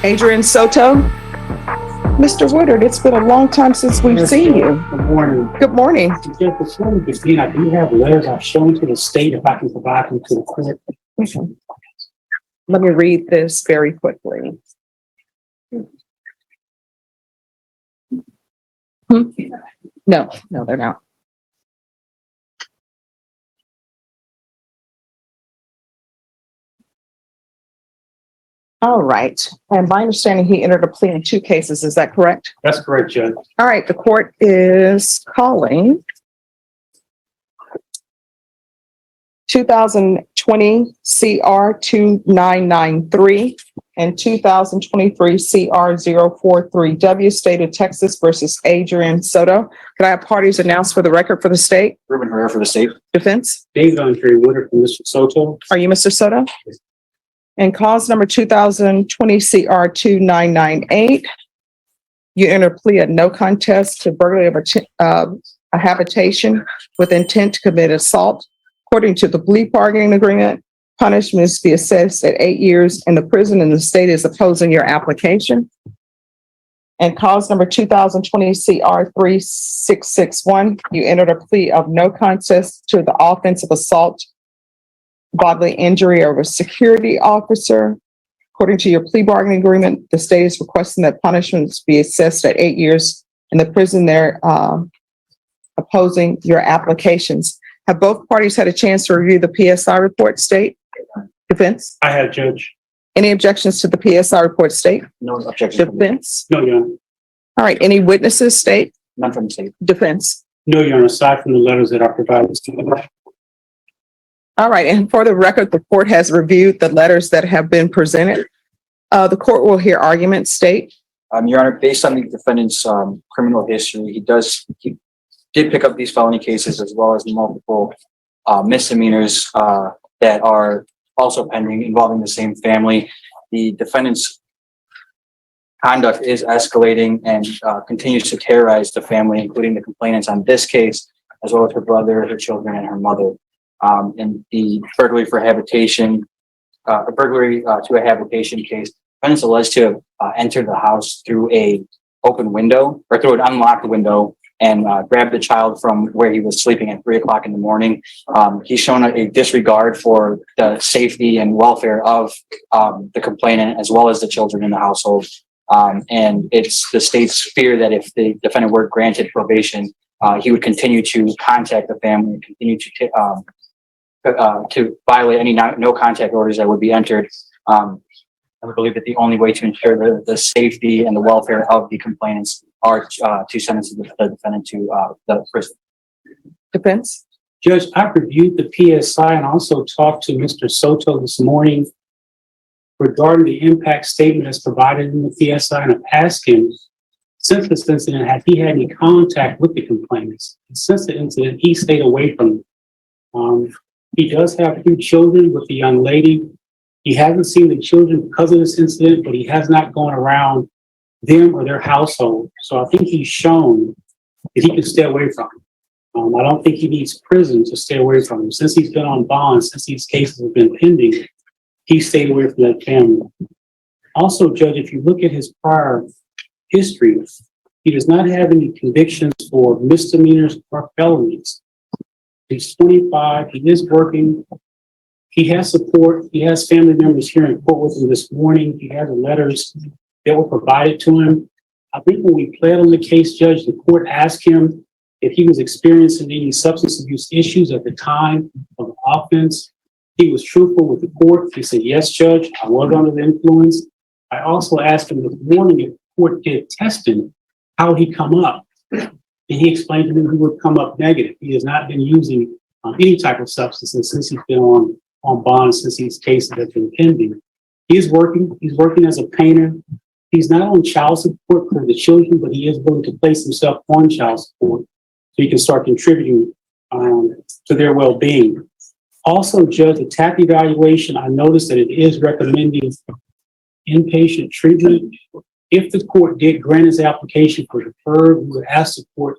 Adrian Soto. Mr. Woodard, it's been a long time since we've seen you. Good morning. Good morning. Before we begin, I do have letters I've shown to the state if I can provide them to the court. Okay. Let me read this very quickly. No, they're not. All right. And my understanding, he entered a plea in 2 cases. Is that correct? That's correct, Judge. All right. The court is calling 2020 CR 2993 and 2023 CR 043W, State of Texas versus Adrian Soto. Could I have parties announced for the record for the state? Ruben Herrera for the state. Defense? David Andre Woodard from Mr. Soto. Are you Mr. Soto? Yes. And cause number 2020 CR 2998. You enter a plea of no contest to burglary of a habitation with intent to commit assault. According to the plea bargaining agreement, punishments be assessed at 8 years in the prison, and the state is opposing your application. And cause number 2020 CR 3661. You entered a plea of no contest to the offense of assault, bodily injury of a security officer. According to your plea bargaining agreement, the state is requesting that punishments be assessed at 8 years in the prison. They're opposing your applications. Have both parties had a chance to review the PSI report, state? Defense? I have, Judge. Any objections to the PSI report, state? No objection. Defense? No, Your Honor. All right. Any witnesses, state? None from the state. Defense? No, Your Honor, aside from the letters that are provided to the All right. And for the record, the court has reviewed the letters that have been presented. The court will hear arguments, state. Your Honor, based on the defendant's criminal history, he did pick up these felony cases as well as multiple misdemeanors that are also pending involving the same family. The defendant's conduct is escalating and continues to terrorize the family, including the complainants on this case, as well as her brother, her children, and her mother. And the burglary for habitation, burglary to a habitation case, defendants alleged to have entered the house through a open window or through an unlocked window and grabbed the child from where he was sleeping at 3 o'clock in the morning. He's shown a disregard for the safety and welfare of the complainant as well as the children in the household. And it's the state's fear that if the defendant were granted probation, he would continue to contact the family and continue to violate any no contact orders that would be entered. I would believe that the only way to ensure the safety and the welfare of the complainants are to sentence the defendant to the prison. Defense? Judge, I've reviewed the PSI and also talked to Mr. Soto this morning regarding the impact statement that's provided in the PSI, and I've asked him, since this incident, had he had any contact with the complainants? And since the incident, he stayed away from them. He does have 2 children with the young lady. He hasn't seen the children because of this incident, but he has not gone around them or their household. So I think he's shown that he can stay away from them. I don't think he needs prison to stay away from them. Since he's been on bond, since these cases have been pending, he stayed away from that family. Also, Judge, if you look at his prior history, he does not have any convictions for misdemeanors or felonies. He's 25, he is working. He has support. He has family members here in court with him this morning. He has the letters that were provided to him. I think when we pled on the case, Judge, the court asked him if he was experiencing any substance abuse issues at the time of the offense. He was truthful with the court. He said, yes, Judge, I was under the influence. I also asked him this morning if the court did testing, how would he come up? And he explained to me he would come up negative. He has not been using any type of substances since he's been on bond, since these cases have been pending. He's working as a painter. He's not on child support for the children, but he is willing to place himself on child support so he can start contributing to their well-being. Also, Judge, the TAP evaluation, I noticed that it is recommending inpatient treatment. If the court did grant his application for deferred, we would ask the court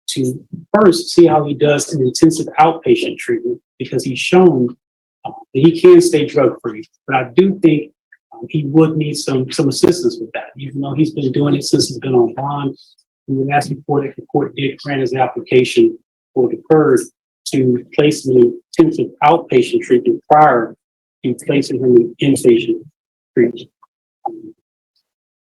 to first see how he does in intensive outpatient treatment, because he's shown that he can stay drug-free. But I do think He would need some assistance with that, even though he's been doing it since he's been on bond. We would ask before that the court did grant his application for deferred to place him in intensive outpatient treatment prior to placing him in inpatient treatment.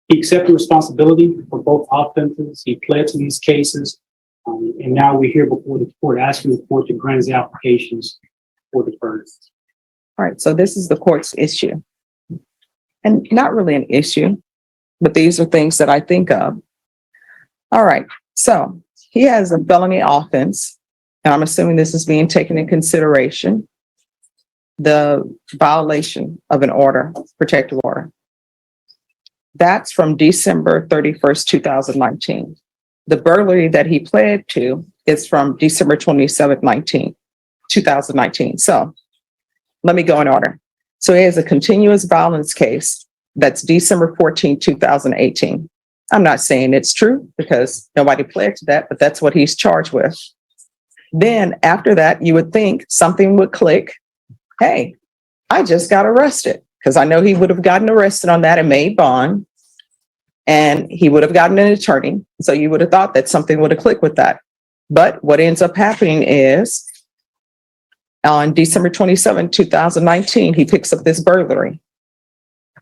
He accepted responsibility for both offenses. He pled to these cases. And now we're here before the court asking the court to grant his applications for deferred. All right, so this is the court's issue. And not really an issue, but these are things that I think of. All right, so he has a felony offense, and I'm assuming this is being taken in consideration. The violation of an order, protective order. That's from December 31st, 2019. The burglary that he pled to is from December 27th, 2019. So let me go in order. So he has a continuous violence case that's December 14th, 2018. I'm not saying it's true because nobody pled to that, but that's what he's charged with. Then after that, you would think something would click. Hey, I just got arrested, because I know he would have gotten arrested on that and made bond, and he would have gotten an attorney. So you would have thought that something would have clicked with that. But what ends up happening is on December 27, 2019, he picks up this burglary.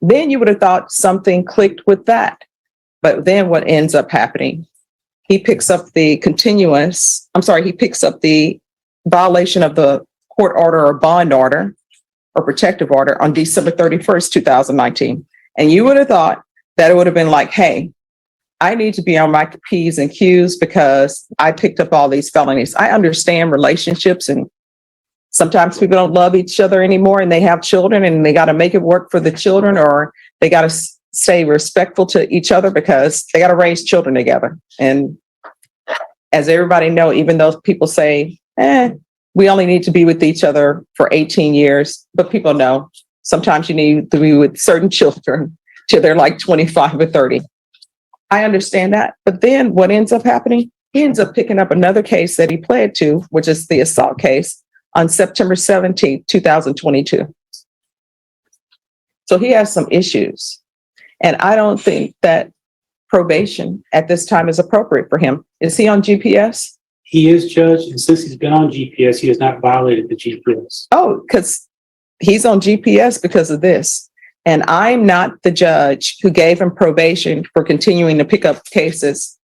Then you would have thought something clicked with that. But then what ends up happening? He picks up the violation of the court order or bond order or protective order on December 31st, 2019. And you would have thought that it would have been like, hey, I need to be on my P's and Q's because I picked up all these felonies. I understand relationships, and sometimes people don't love each other anymore and they have children and they got to make it work for the children, or they got to stay respectful to each other because they got to raise children together. And as everybody know, even though people say, we only need to be with each other for 18 years, but people know sometimes you need to be with certain children till they're like 25 or 30. I understand that. But then what ends up happening? He ends up picking up another case that he pled to, which is the assault case, on September 17th, 2022. So he has some issues. And I don't think that probation at this time is appropriate for him. Is he on GPS? He is, Judge, and since he's been on GPS, he has not violated the GPS. Oh, because he's on GPS because of this. And I'm not the judge who gave him probation for continuing to pick up cases.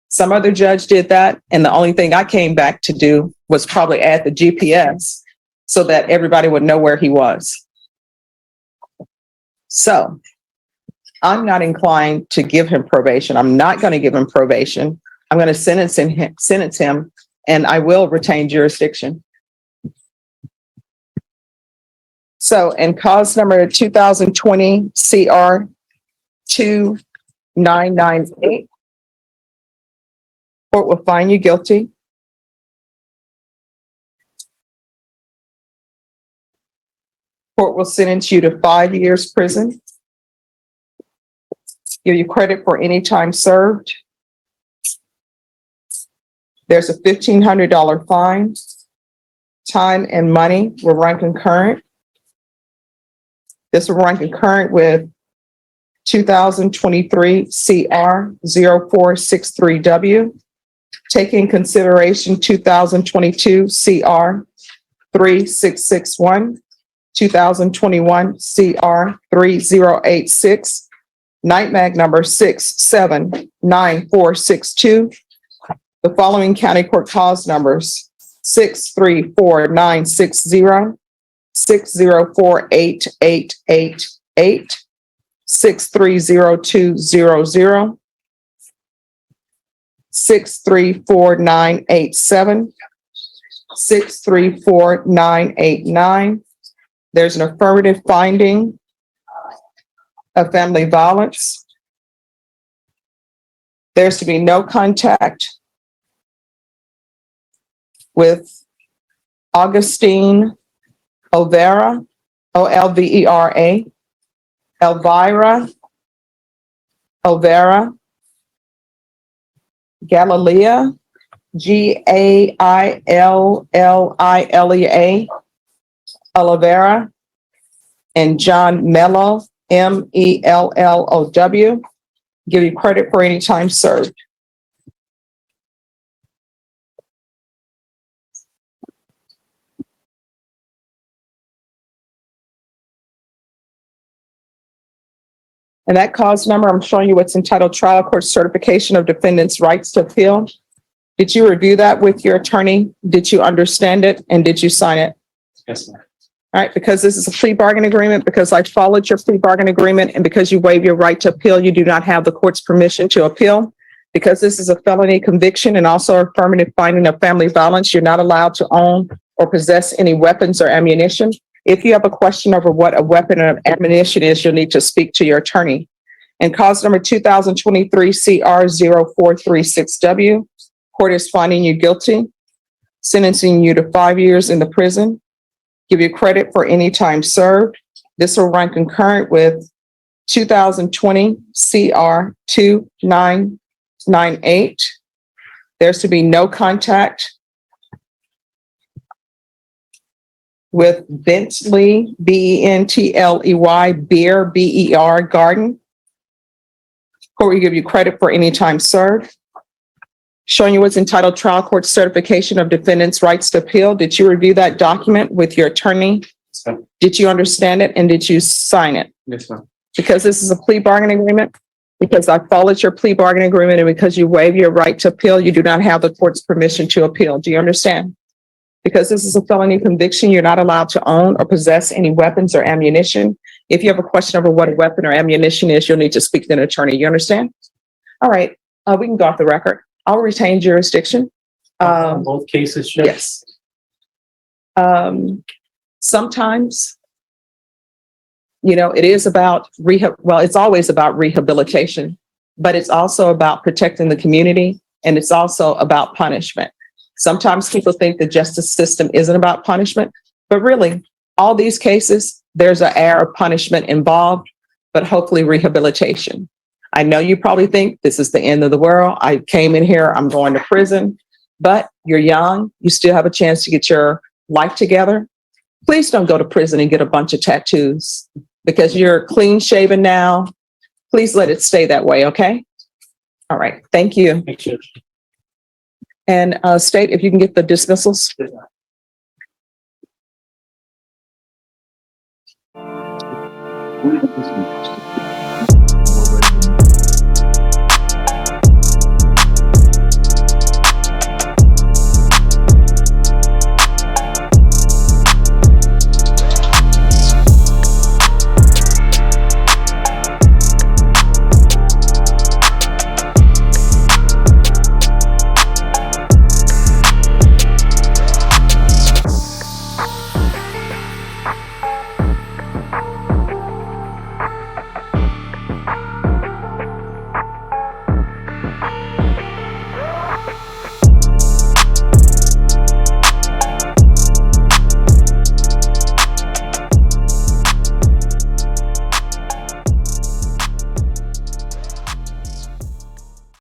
Some other judge did that. And the only thing I came back to do was probably add the GPS so that everybody would know where he was. So I'm not inclined to give him probation. I'm not going to give him probation. I'm going to sentence him, and I will retain jurisdiction. So in cause number 2020 CR 2998, court will find you guilty. Court will sentence you to 5 years prison. Give you credit for any time served. There's a $1,500 fine. Time and money will run concurrent. This will run concurrent with 2023 CR 0463W. Taking consideration 2022 CR 3661, 2021 CR 3086, NITMAG number 679462. The following county court cause numbers: 634960, 6048888, 630200, 634987, 634989. There's an affirmative finding of family violence. There's to be no contact with Augustine Olvera, Olvera, Elvira Olvera, Galilea, Gaililea, Olivera, and John Mello, MELLOW. Give you credit for any time served. And that cause number, I'm showing you what's entitled Trial Court Certification of Defendant's Rights to Appeal. Did you review that with your attorney? Did you understand it? And did you sign it? Yes, ma'am. All right, because this is a plea bargain agreement, because I followed your plea bargain agreement, and because you waive your right to appeal, you do not have the court's permission to appeal. Because this is a felony conviction and also affirmative finding of family violence, you're not allowed to own or possess any weapons or ammunition. If you have a question over what a weapon or ammunition is, you'll need to speak to your attorney. And cause number 2023 CR 0436W, court is finding you guilty, sentencing you to 5 years in the prison, give you credit for any time served. This will run concurrent with 2020 CR 2998. There's to be no contact with Bentley, BENTLEY, Beer, BER, Garden. Court will give you credit for any time served. Showing you what's entitled Trial Court Certification of Defendant's Rights to Appeal. Did you review that document with your attorney? Yes, ma'am. Did you understand it and did you sign it? Yes, ma'am. Because this is a plea bargain agreement, because I followed your plea bargain agreement, and because you waive your right to appeal, you do not have the court's permission to appeal. Do you understand? Because this is a felony conviction, you're not allowed to own or possess any weapons or ammunition. If you have a question over what a weapon or ammunition is, you'll need to speak to an attorney. You understand? All right, we can go off the record. I'll retain jurisdiction. Both cases, Judge? Yes. Sometimes, it is about it's always about rehabilitation, but it's also about protecting the community, and it's also about punishment. Sometimes people think the justice system isn't about punishment, but really, all these cases, there's an air of punishment involved, but hopefully rehabilitation. I know you probably think this is the end of the world. I came in here, I'm going to prison, but you're young. You still have a chance to get your life together. Please don't go to prison and get a bunch of tattoos, because you're clean shaven now. Please let it stay that way, okay? All right, thank you. Thank you, Judge. And State, if you can get the dismissals. What is this?